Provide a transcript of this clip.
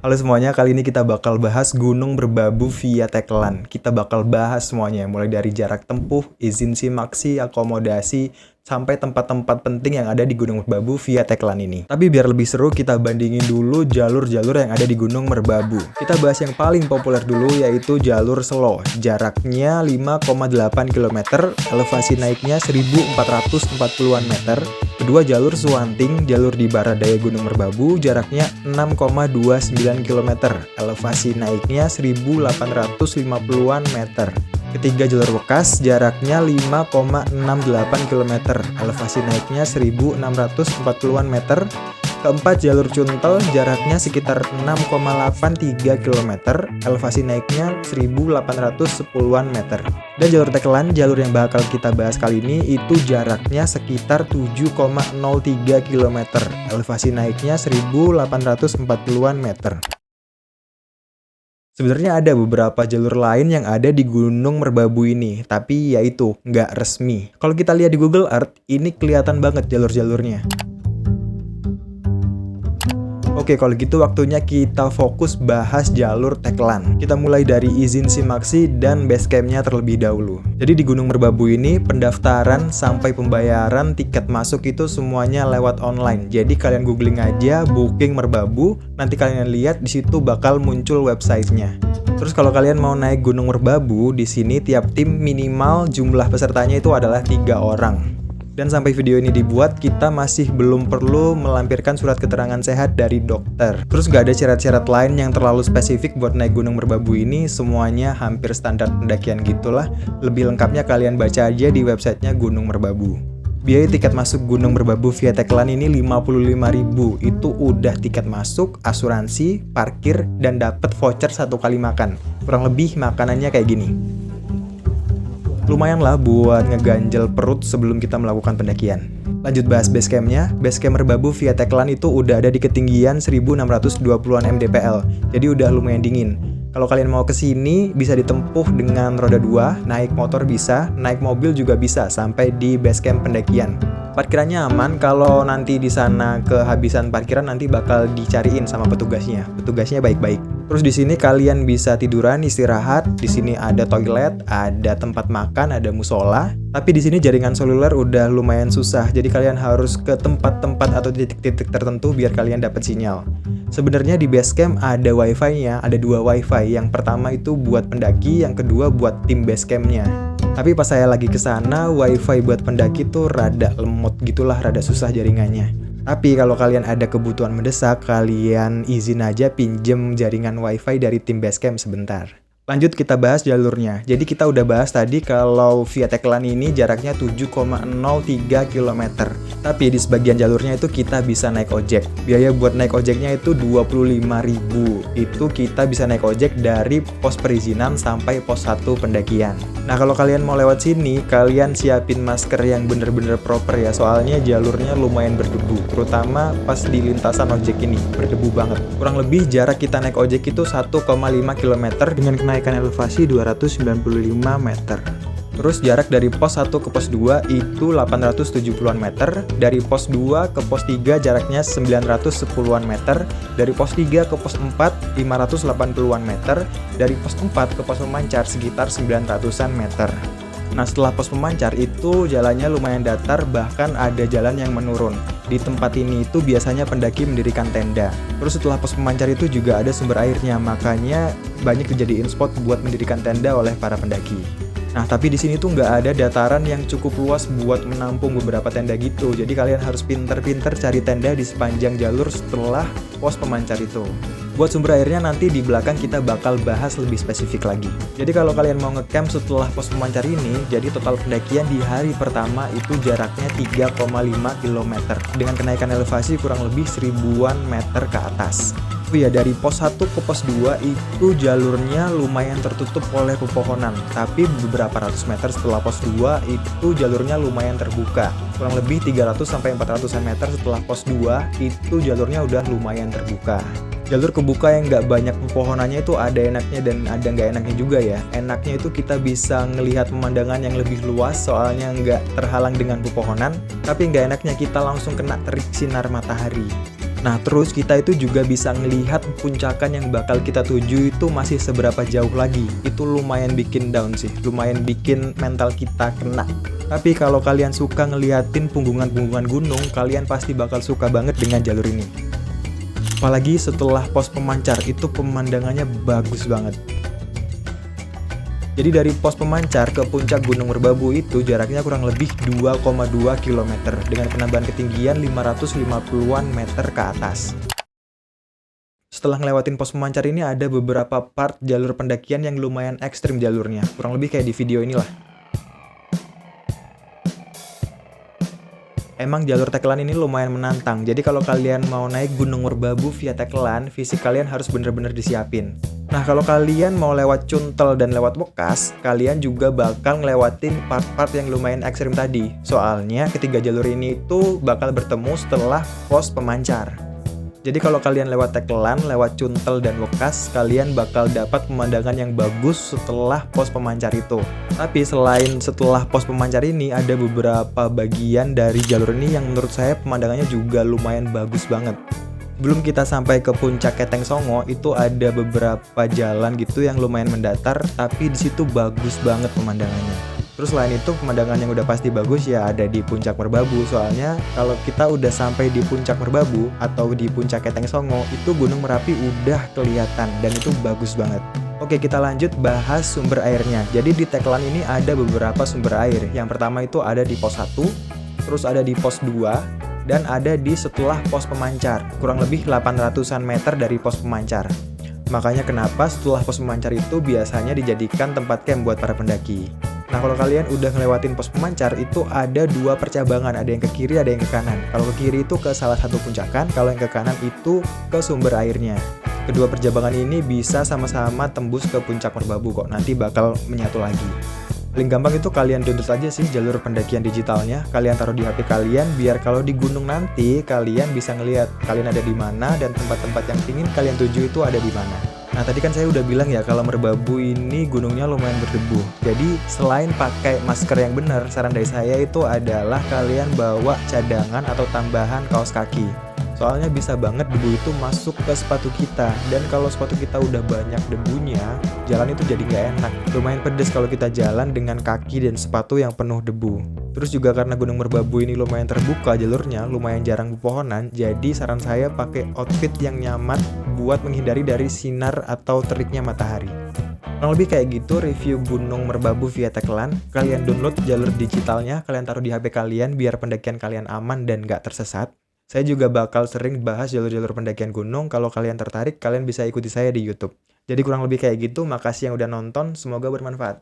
Halo semuanya, kali ini kita bakal bahas Gunung Merbabu via Teklan. Kita bakal bahas semuanya, mulai dari jarak tempuh, izin simaksi, akomodasi, sampai tempat-tempat penting yang ada di Gunung Merbabu via Teklan ini. Tapi biar lebih seru, kita bandingin dulu jalur-jalur yang ada di Gunung Merbabu. Kita bahas yang paling populer dulu, yaitu jalur Selo. Jaraknya 5,8 km, elevasi naiknya 1440-an meter. Kedua jalur Suwanting, jalur di barat daya Gunung Merbabu, jaraknya 6,29 km, elevasi naiknya 1850-an meter. Ketiga jalur Bekas, jaraknya 5,68 km, elevasi naiknya 1640-an meter. Keempat jalur Cuntel, jaraknya sekitar 6,83 km, elevasi naiknya 1810-an meter. Dan jalur Teklan, jalur yang bakal kita bahas kali ini, itu jaraknya sekitar 7,03 km, elevasi naiknya 1840-an meter. Sebenarnya ada beberapa jalur lain yang ada di Gunung Merbabu ini, tapi yaitu nggak resmi. Kalau kita lihat di Google Earth, ini kelihatan banget jalur-jalurnya. Oke, kalau gitu waktunya kita fokus bahas jalur Teklan. Kita mulai dari izin simaksi dan base camp-nya terlebih dahulu. Jadi di Gunung Merbabu ini, pendaftaran sampai pembayaran tiket masuk itu semuanya lewat online. Jadi kalian googling aja Booking Merbabu, nanti kalian lihat di situ bakal muncul websitenya. Terus kalau kalian mau naik Gunung Merbabu, di sini tiap tim minimal jumlah pesertanya itu adalah 3 orang. Dan sampai video ini dibuat, kita masih belum perlu melampirkan surat keterangan sehat dari dokter. Terus gak ada syarat-syarat lain yang terlalu spesifik buat naik Gunung Merbabu ini, semuanya hampir standar pendakian gitulah. Lebih lengkapnya kalian baca aja di websitenya Gunung Merbabu. Biaya tiket masuk Gunung Merbabu via Teklan ini 55.000. Itu udah tiket masuk, asuransi, parkir, dan dapat voucher 1 kali makan. Kurang lebih makanannya kayak gini. Lumayan lah buat ngeganjel perut sebelum kita melakukan pendakian. Lanjut bahas base camp-nya. Base camp Merbabu via Teklan itu udah ada di ketinggian 1620-an mdpl. Jadi udah lumayan dingin. Kalau kalian mau kesini, bisa ditempuh dengan roda 2, naik motor bisa, naik mobil juga bisa sampai di base camp pendakian. Parkirannya aman, kalau nanti di sana kehabisan parkiran nanti bakal dicariin sama petugasnya. Petugasnya baik-baik. Terus di sini kalian bisa tiduran, istirahat. Di sini ada toilet, ada tempat makan, ada musola. Tapi di sini jaringan seluler udah lumayan susah. Jadi kalian harus ke tempat-tempat atau titik-titik tertentu biar kalian dapat sinyal. Sebenarnya di base camp ada wifi-nya, ada 2 wifi. Yang pertama itu buat pendaki, yang kedua buat tim base camp-nya. Tapi pas saya lagi ke sana, wifi buat pendaki tuh rada lemot gitulah, rada susah jaringannya. Tapi kalau kalian ada kebutuhan mendesak, kalian izin aja pinjem jaringan wifi dari tim base camp sebentar. Lanjut kita bahas jalurnya. Jadi kita udah bahas tadi kalau via Teklan ini jaraknya 7,03 km. Tapi di sebagian jalurnya itu kita bisa naik ojek. Biaya buat naik ojeknya itu 25.000. Itu kita bisa naik ojek dari pos perizinan sampai pos 1 pendakian. Nah kalau kalian mau lewat sini, kalian siapin masker yang bener-bener proper ya. Soalnya jalurnya lumayan berdebu. Terutama pas di lintasan ojek ini, berdebu banget. Kurang lebih jarak kita naik ojek itu 1,5 km dengan kenaikan elevasi 295 meter. Terus jarak dari pos 1 ke pos 2 itu 870-an meter. Dari pos 2 ke pos 3 jaraknya 910-an meter. Dari pos 3 ke pos 4 580-an meter. Dari pos 4 ke pos pemancar sekitar 900-an meter. Nah setelah pos pemancar itu jalannya lumayan datar, bahkan ada jalan yang menurun. Di tempat ini itu biasanya pendaki mendirikan tenda. Terus setelah pos pemancar itu juga ada sumber airnya, makanya banyak dijadiin spot buat mendirikan tenda oleh para pendaki. Nah tapi di sini tuh nggak ada dataran yang cukup luas buat menampung beberapa tenda gitu. Jadi kalian harus pinter-pinter cari tenda di sepanjang jalur setelah pos pemancar itu. Buat sumber airnya nanti di belakang kita bakal bahas lebih spesifik lagi. Jadi kalau kalian mau ngecamp setelah pos pemancar ini, jadi total pendakian di hari pertama itu jaraknya 3,5 km dengan kenaikan elevasi kurang lebih 1000-an meter ke atas. Oh ya, dari pos 1 ke pos 2 itu jalurnya lumayan tertutup oleh pepohonan, tapi beberapa ratus meter setelah pos 2 itu jalurnya lumayan terbuka. Kurang lebih 300-400 meter setelah pos 2 itu jalurnya udah lumayan terbuka. Jalur kebuka yang nggak banyak pepohonannya itu ada enaknya dan ada nggak enaknya juga ya. Enaknya itu kita bisa ngelihat pemandangan yang lebih luas soalnya nggak terhalang dengan pepohonan. Tapi nggak enaknya kita langsung kena terik sinar matahari. Nah, terus kita itu juga bisa ngelihat puncakan yang bakal kita tuju itu masih seberapa jauh lagi. Itu lumayan bikin down sih, lumayan bikin mental kita kena. Tapi kalau kalian suka ngeliatin punggungan-punggungan gunung, kalian pasti bakal suka banget dengan jalur ini. Apalagi setelah pos pemancar, itu pemandangannya bagus banget. Jadi dari pos pemancar ke puncak Gunung Merbabu itu jaraknya kurang lebih 2,2 km dengan penambahan ketinggian 550-an meter ke atas. Setelah ngelewatin pos pemancar ini ada beberapa part jalur pendakian yang lumayan ekstrim jalurnya, kurang lebih kayak di video inilah. Emang jalur Tekelan ini lumayan menantang, jadi kalau kalian mau naik Gunung Merbabu via Tekelan, fisik kalian harus bener-bener disiapin. Nah, kalau kalian mau lewat Cuntel dan lewat Wekas, kalian juga bakal ngelewatin part-part yang lumayan ekstrim tadi. Soalnya ketiga jalur ini itu bakal bertemu setelah pos pemancar. Jadi kalau kalian lewat Tekelan, lewat Cuntel dan Wekas, kalian bakal dapat pemandangan yang bagus setelah pos pemancar itu. Tapi selain setelah pos pemancar ini, ada beberapa bagian dari jalur ini yang menurut saya pemandangannya juga lumayan bagus banget. Belum kita sampai ke puncak Keteng Songo, itu ada beberapa jalan gitu yang lumayan mendatar, tapi di situ bagus banget pemandangannya. Terus selain itu pemandangan yang udah pasti bagus ya ada di puncak Merbabu, soalnya kalau kita udah sampai di puncak Merbabu atau di puncak Keteng Songo, itu Gunung Merapi udah kelihatan dan itu bagus banget. Oke, kita lanjut bahas sumber airnya. Jadi di Tekelan ini ada beberapa sumber air. Yang pertama itu ada di pos 1, terus ada di pos 2, dan ada di setelah pos pemancar, kurang lebih 800-an meter dari pos pemancar. Makanya kenapa setelah pos pemancar itu biasanya dijadikan tempat camp buat para pendaki. Nah, kalau kalian udah ngelewatin pos pemancar, itu ada dua percabangan, ada yang ke kiri, ada yang ke kanan. Kalau ke kiri itu ke salah satu puncakan, kalau yang ke kanan itu ke sumber airnya. Kedua percabangan ini bisa sama-sama tembus ke puncak Merbabu kok, nanti bakal menyatu lagi. Paling gampang itu kalian download aja sih jalur pendakian digitalnya, kalian taruh di HP kalian biar kalau di gunung nanti kalian bisa ngelihat kalian ada di mana dan tempat-tempat yang ingin kalian tuju itu ada di mana. Nah, tadi kan saya udah bilang ya kalau Merbabu ini gunungnya lumayan berdebu. Jadi selain pakai masker yang benar, saran dari saya itu adalah kalian bawa cadangan atau tambahan kaos kaki. Soalnya bisa banget debu itu masuk ke sepatu kita, dan kalau sepatu kita udah banyak debunya, jalan itu jadi nggak enak. Lumayan pedes kalau kita jalan dengan kaki dan sepatu yang penuh debu. Terus juga karena Gunung Merbabu ini lumayan terbuka jalurnya, lumayan jarang pepohonan, jadi saran saya pakai outfit yang nyaman buat menghindari dari sinar atau teriknya matahari. Kurang lebih kayak gitu review Gunung Merbabu via Tekelan. Kalian download jalur digitalnya, kalian taruh di HP kalian biar pendakian kalian aman dan nggak tersesat. Saya juga bakal sering bahas jalur-jalur pendakian gunung. Kalau kalian tertarik, kalian bisa ikuti saya di YouTube. Jadi kurang lebih kayak gitu. Makasih yang udah nonton. Semoga bermanfaat.